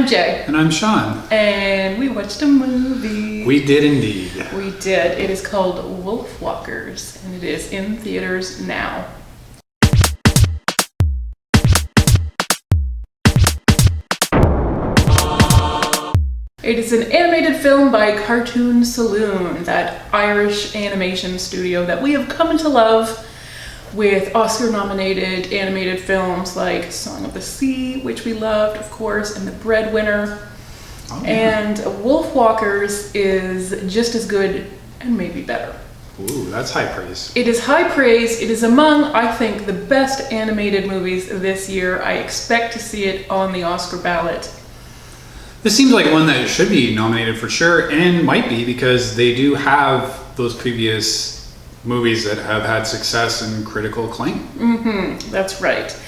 I'm Jay. And I'm Sean. And we watched a movie. We did indeed. We did. It is called Wolfwalkers, and it is in theaters now. It is an animated film by Cartoon Saloon, that Irish animation studio that we have come to love, with Oscar-nominated animated films like Song of the Sea, which we loved, of course, and The Breadwinner. Oh, yeah. And Wolfwalkers is just as good and maybe better. Ooh, that's high praise. It is high praise. It is among, I think, the best animated movies this year. I expect to see it on the Oscar ballot. This seems like one that should be nominated for sure, and might be, because they do have those previous movies that have had success and critical acclaim. Mm-hmm, that's right.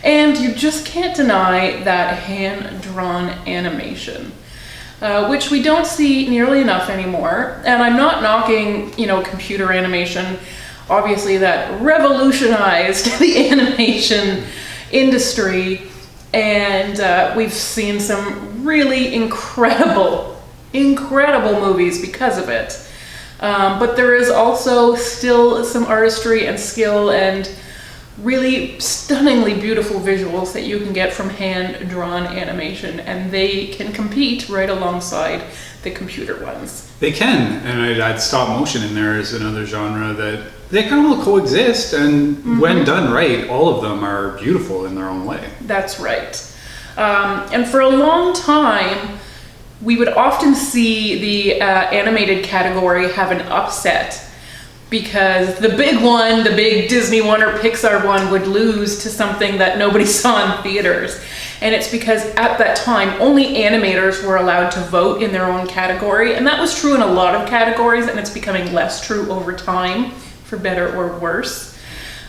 And you just can't deny that hand-drawn animation, which we don't see nearly enough anymore. And I'm not knocking, computer animation. Obviously, that revolutionized the animation industry, and we've seen some really incredible movies because of it. But there is also still some artistry and skill and really stunningly beautiful visuals that you can get from hand-drawn animation, and they can compete right alongside the computer ones. They can, and I'd stop motion in there as another genre that they can all coexist, and when done right, all of them are beautiful in their own way. That's right. And for a long time, we would often see the animated category have an upset, because the big one, the big Disney one or Pixar one, would lose to something that nobody saw in theaters. And it's because at that time, only animators were allowed to vote in their own category. And that was true in a lot of categories, and it's becoming less true over time, for better or worse.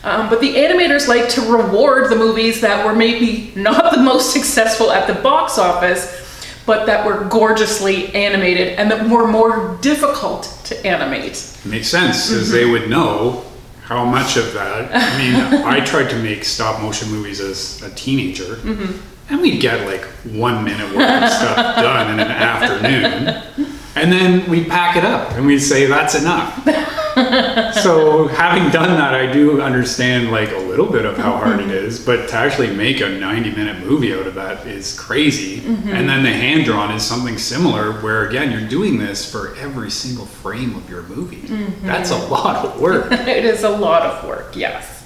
But the animators like to reward the movies that were maybe not the most successful at the box office, but that were gorgeously animated and that were more difficult to animate. Makes sense, as they would know how much of that. I mean, I tried to make stop motion movies as a teenager, and we'd get like 1 minute worth of stuff done in an afternoon, and then we'd pack it up and we'd say that's enough. So having done that, I do understand like a little bit of how hard it is, but to actually make a 90-minute movie out of that is crazy. And then the hand-drawn is something similar, where again, you're doing this for every single frame of your movie. That's a lot of work. It is a lot of work, yes.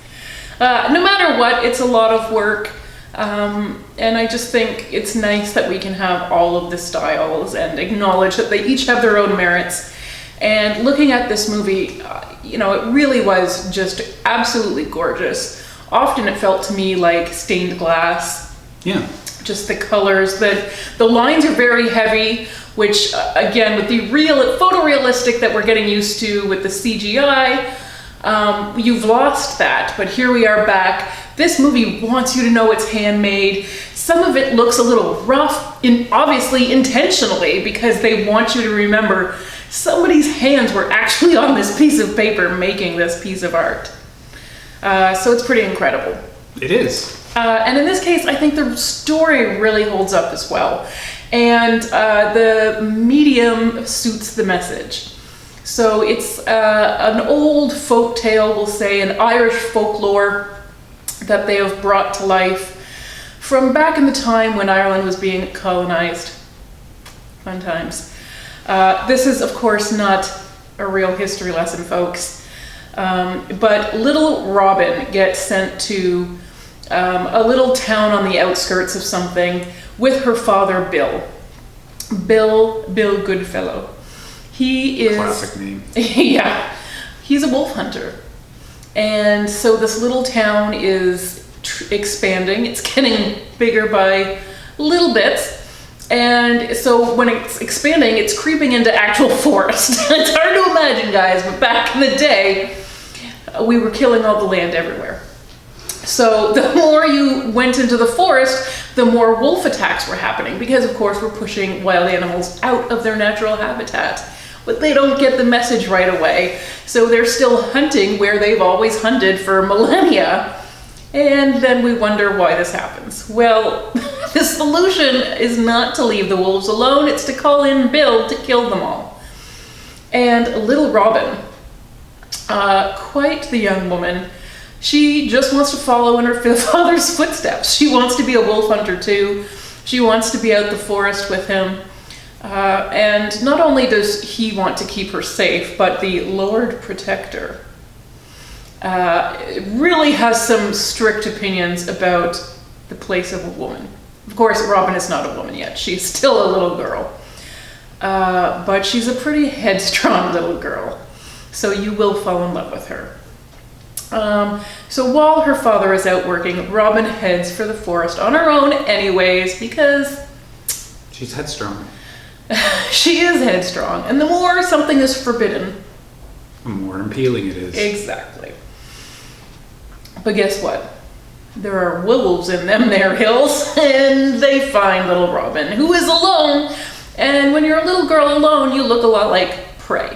No matter what, it's a lot of work. And I just think it's nice that we can have all of the styles and acknowledge that they each have their own merits. And looking at this movie, it really was just absolutely gorgeous. Often it felt to me like stained glass. Yeah. Just the colors, the lines are very heavy, which again, with the photorealistic that we're getting used to with the CGI, you've lost that, but here we are back. This movie wants you to know it's handmade. Some of it looks a little rough, obviously intentionally, because they want you to remember somebody's hands were actually on this piece of paper making this piece of art. So it's pretty incredible. It is. And in this case, I think the story really holds up as well. And the medium suits the message. So it's an old folk tale, we'll say, an Irish folklore that they have brought to life from back in the time when Ireland was being colonized. Fun times. This is, of course, not a real history lesson, folks. But little Robyn gets sent to a little town on the outskirts of something with her father, Bill. Bill Goodfellowe. He is... Classic name. Yeah. He's a wolf hunter. And so this little town is expanding. It's getting bigger by little bits. And so when it's expanding, it's creeping into actual forest. It's hard to imagine, guys, but back in the day, we were killing all the land everywhere. So the more you went into the forest, the more wolf attacks were happening, because of course we're pushing wild animals out of their natural habitat. But they don't get the message right away. So they're still hunting where they've always hunted for millennia. And then we wonder why this happens. Well, the solution is not to leave the wolves alone, it's to call in Bill to kill them all. And little Robyn, quite the young woman, she just wants to follow in her father's footsteps. She wants to be a wolf hunter too. She wants to be out the forest with him. And not only does he want to keep her safe, but the Lord Protector really has some strict opinions about the place of a woman. Of course, Robyn is not a woman yet. She's still a little girl. But she's a pretty headstrong little girl. So you will fall in love with her. So while her father is out working, Robyn heads for the forest on her own anyways, because she's headstrong. She is headstrong. And the more something is forbidden, the more appealing it is. Exactly. But guess what? There are wolves in them there hills, and they find little Robyn, who is alone. And when you're a little girl alone, you look a lot like prey.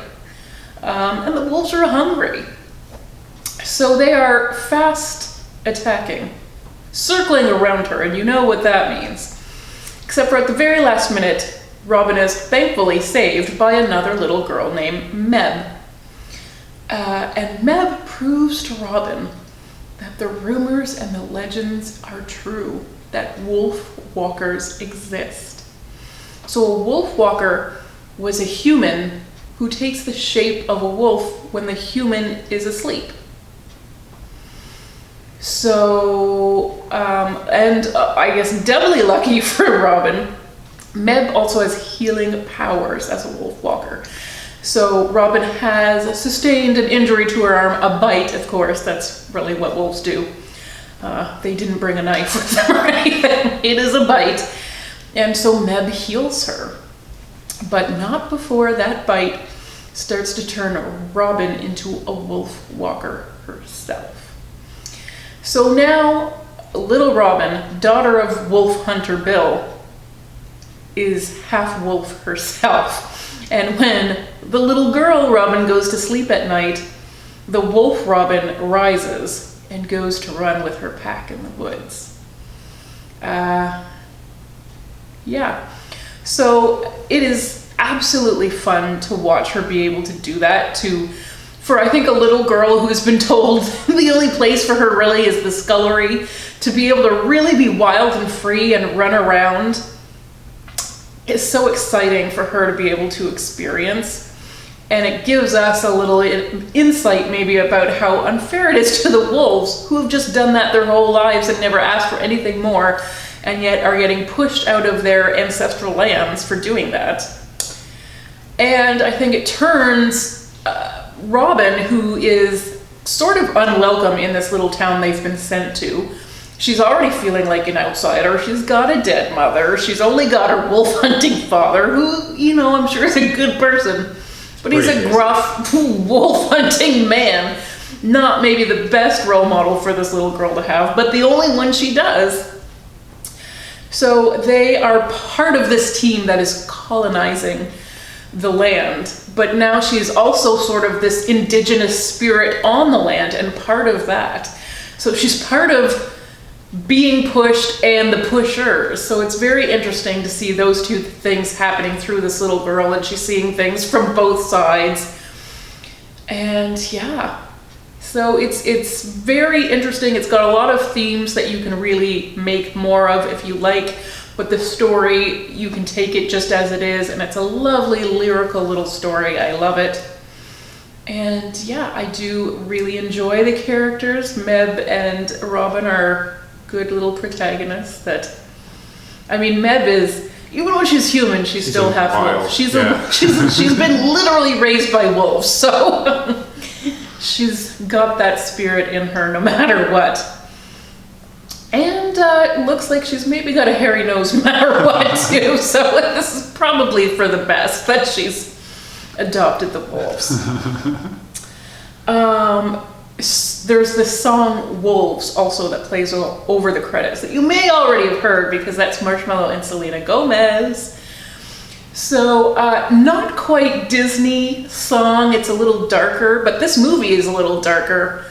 And the wolves are hungry. So they are fast attacking, circling around her, and you know what that means. Except for at the very last minute, Robyn is thankfully saved by another little girl named Mebh. And Mebh proves to Robyn that the rumors and the legends are true, that Wolfwalkers exist. So a Wolfwalker was a human who takes the shape of a wolf when the human is asleep. So, I guess doubly lucky for Robyn, Mebh also has healing powers as a Wolfwalker. So Robyn has sustained an injury to her arm, a bite, of course. That's really what wolves do. They didn't bring a knife with them or anything. It is a bite. And so Mebh heals her. But not before that bite starts to turn Robyn into a Wolfwalker herself. So now, little Robyn, daughter of wolf hunter Bill, is half wolf herself. And when the little girl Robyn goes to sleep at night, the wolf Robyn rises and goes to run with her pack in the woods. Yeah. So it is absolutely fun to watch her be able to do that, for I think a little girl who's been told the only place for her really is the scullery, to be able to really be wild and free and run around is so exciting for her to be able to experience. And it gives us a little insight maybe about how unfair it is to the wolves, who have just done that their whole lives and never asked for anything more, and yet are getting pushed out of their ancestral lands for doing that. And I think it turns Robyn, who is sort of unwelcome in this little town they've been sent to. She's already feeling like an outsider. She's got a dead mother. She's only got her wolf hunting father, who, I'm sure is a good person. But he's a gruff wolf hunting man. Not maybe the best role model for this little girl to have, but the only one she does. So they are part of this team that is colonizing the land, but now she's also sort of this indigenous spirit on the land and part of that. So she's part of being pushed and the pushers. So it's very interesting to see those two things happening through this little girl, and she's seeing things from both sides. And yeah, so it's very interesting. It's got a lot of themes that you can really make more of if you like. But the story, you can take it just as it is, and it's a lovely lyrical little story. I love it. And yeah, I do really enjoy the characters. Mebh and Robyn are good little protagonists Mebh is, even when she's human, she's still half wolf. She's been literally raised by wolves, so she's got that spirit in her no matter what. And it looks like she's maybe got a hairy nose no matter what, too. So this is probably for the best that she's adopted the wolves. There's this song, Wolves, also that plays over the credits that you may already have heard, because that's Marshmello and Selena Gomez. So not quite Disney song. It's a little darker, but this movie is a little darker.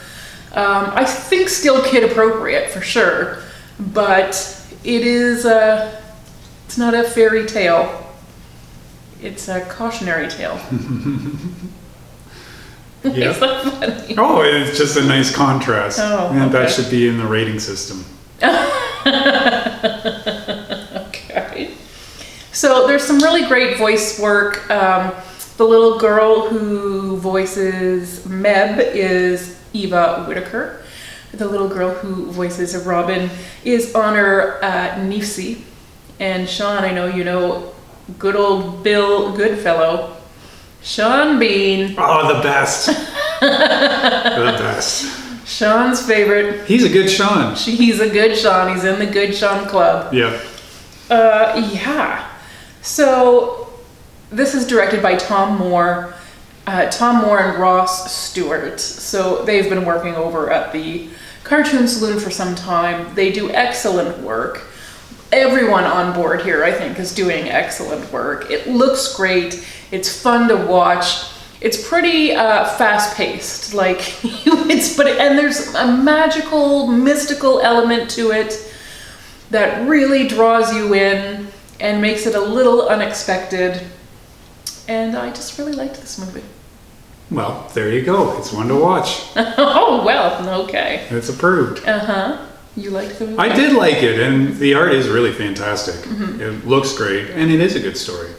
I think still kid appropriate for sure, but it is it's not a fairy tale. It's a cautionary tale. Yeah. Is that funny? Oh, it's just a nice contrast. Oh, And okay. that should be in the rating system. Okay. So there's some really great voice work. The little girl who voices Mebh is Eva Whittaker. The little girl who voices Robyn is Honor Kneafsey. And Sean, I know you know good old Bill Goodfellow. Sean Bean. Oh, the best. The best. Sean's favorite. He's a good Sean. He's a good Sean. He's in the Good Sean Club. Yep. Yeah. So this is directed by Tomm Moore and Ross Stewart. So they've been working over at the Cartoon Saloon for some time. They do excellent work. Everyone on board here, I think, is doing excellent work. It looks great. It's fun to watch. It's pretty fast-paced, and there's a magical, mystical element to it that really draws you in and makes it a little unexpected. And I just really liked this movie. Well, there you go. It's one to watch. Oh, well, okay. It's approved. Uh-huh. You liked the movie? I did like it, and the art is really fantastic. It looks great, and it is a good story.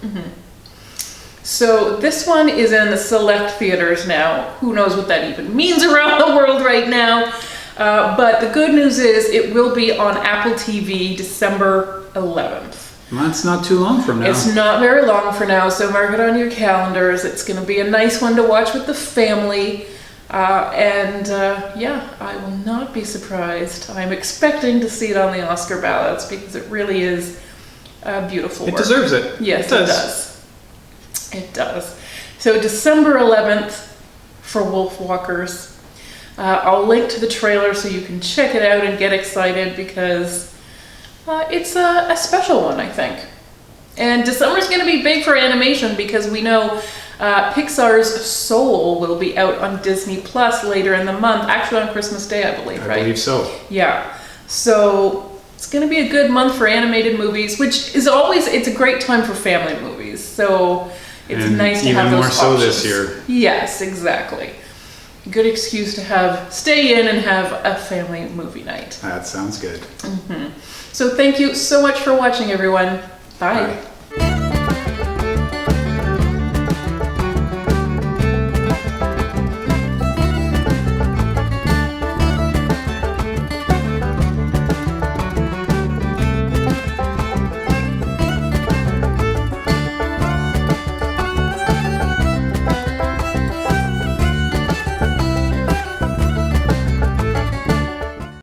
So this one is in the select theaters now. Who knows what that even means around the world right now. But the good news is it will be on Apple TV December 11th. Well, that's not too long from now. It's not very long for now, so mark it on your calendars. It's going to be a nice one to watch with the family. Yeah, I will not be surprised. I'm expecting to see it on the Oscar ballots because it really is beautiful work. It deserves it. Yes, it does. It does. So December 11th for Wolfwalkers. I'll link to the trailer so you can check it out and get excited because it's a special one, I think. And December's going to be big for animation because we know Pixar's Soul will be out on Disney Plus later in the month, actually on Christmas Day, I believe, right? I believe so. Yeah. So it's going to be a good month for animated movies, which is always, it's a great time for family movies. So it's nice to have those even more so options. this year. Yes, exactly. Good excuse to stay in and have a family movie night. That sounds good. So thank you so much for watching, everyone. Bye. Bye.